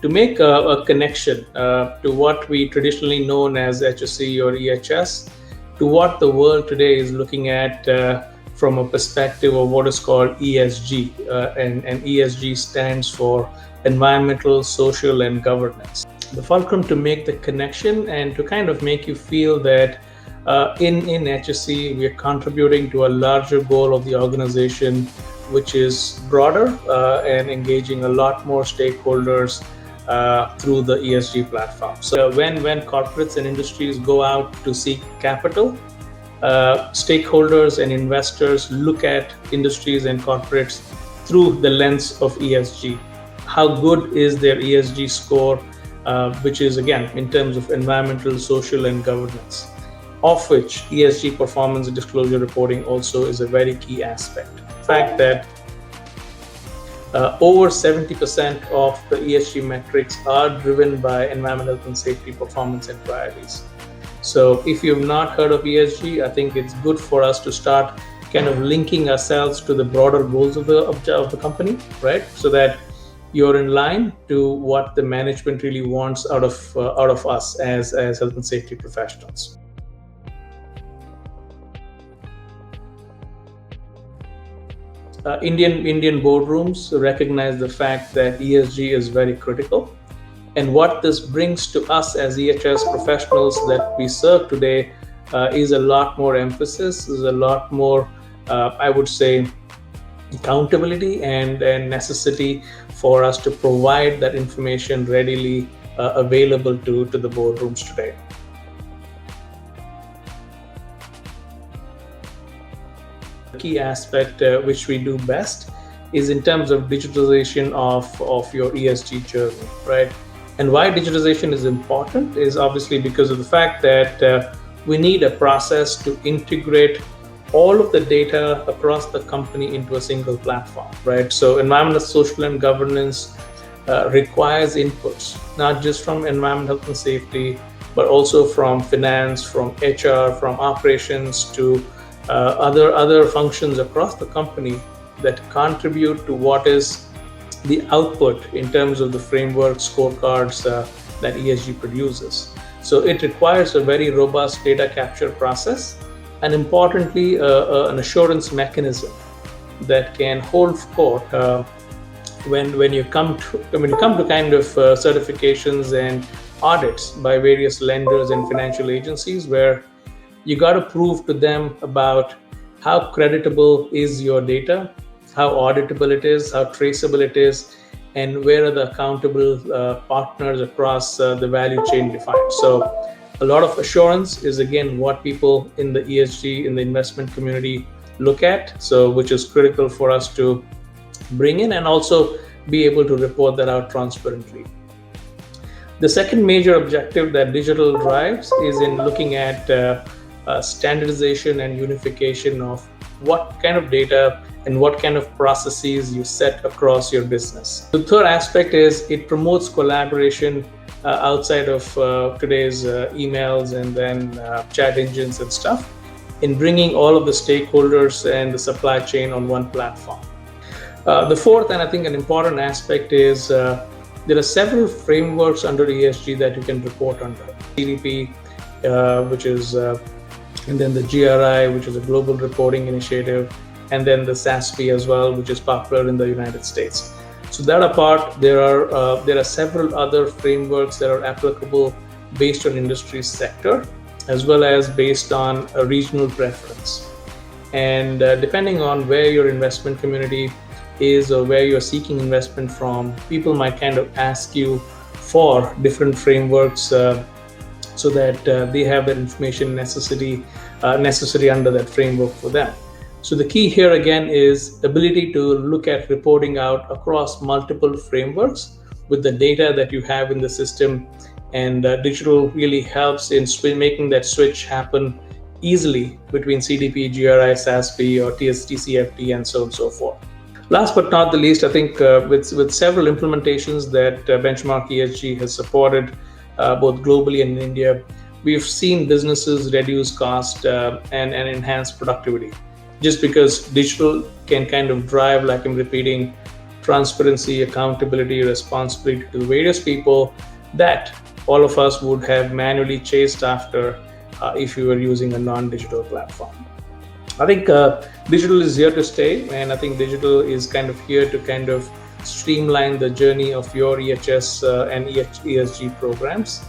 to make a connection to what we traditionally known as HSE or EHS to what the world today is looking at from a perspective of what is called ESG. And ESG stands for environmental, social, and governance. The fulcrum to make the connection and to kind of make you feel that in HSE, we are contributing to a larger goal of the organization, which is broader and engaging a lot more stakeholders through the ESG platform. So when corporates and industries go out to seek capital, stakeholders and investors look at industries and corporates through the lens of ESG. How good is their ESG score, which is again in terms of environmental, social, and governance, of which ESG performance and disclosure reporting also is a very key aspect. The fact that over 70% of the ESG metrics are driven by environmental and safety performance and priorities. So if you've not heard of ESG, I think it's good for us to start kind of linking ourselves to the broader goals of the company, right? So that you're in line to what the management really wants out of us as health and safety professionals. Indian boardrooms recognize the fact that ESG is very critical, and what this brings to us as EHS professionals that we serve today is a lot more emphasis, is a lot more, I would say, accountability and necessity for us to provide that information readily available to the boardrooms today. The key aspect which we do best is in terms of digitalization of your ESG journey, right? And why digitization is important is obviously because of the fact that we need a process to integrate all of the data across the company into a single platform, right? So environmental, social, and governance requires inputs, not just from environment, health, and safety, but also from finance, from HR, from operations to other functions across the company that contribute to what is the output in terms of the framework scorecards that ESG produces. So it requires a very robust data capture process, and importantly, an assurance mechanism that can hold court when you come to kind of certifications and audits by various lenders and financial agencies, where you got to prove to them about how creditable is your data, how auditable it is, how traceable it is, and where are the accountable partners across the value chain defined. So a lot of assurance is again what people in the ESG, in the investment community look at, so which is critical for us to bring in and also be able to report that out transparently. The second major objective that digital drives is in looking at standardization and unification of what kind of data and what kind of processes you set across your business. The third aspect is it promotes collaboration outside of today's emails and then chat engines and stuff, in bringing all of the stakeholders and the supply chain on one platform. The fourth, and I think an important aspect, is there are several frameworks under ESG that you can report under. CDP, which is, and then the GRI, which is a global reporting initiative, and then the SASB as well, which is popular in the United States. So that apart, there are several other frameworks that are applicable based on industry sector, as well as based on a regional preference. And depending on where your investment community is or where you're seeking investment from, people might kind of ask you for different frameworks so that they have that information necessary under that framework for them. So the key here again is ability to look at reporting out across multiple frameworks with the data that you have in the system, and digital really helps in making that switch happen easily between CDP, GRI, SASB, or TCFD, and so on and so forth. Last but not the least, I think with several implementations that Benchmark ESG has supported both globally and in India, we've seen businesses reduce cost and enhance productivity. Just because digital can kind of drive, like I'm repeating, transparency, accountability, responsibility to various people that all of us would have manually chased after if we were using a non-digital platform. I think digital is here to stay, and I think digital is kind of here to kind of streamline the journey of your EHS and ESG programs.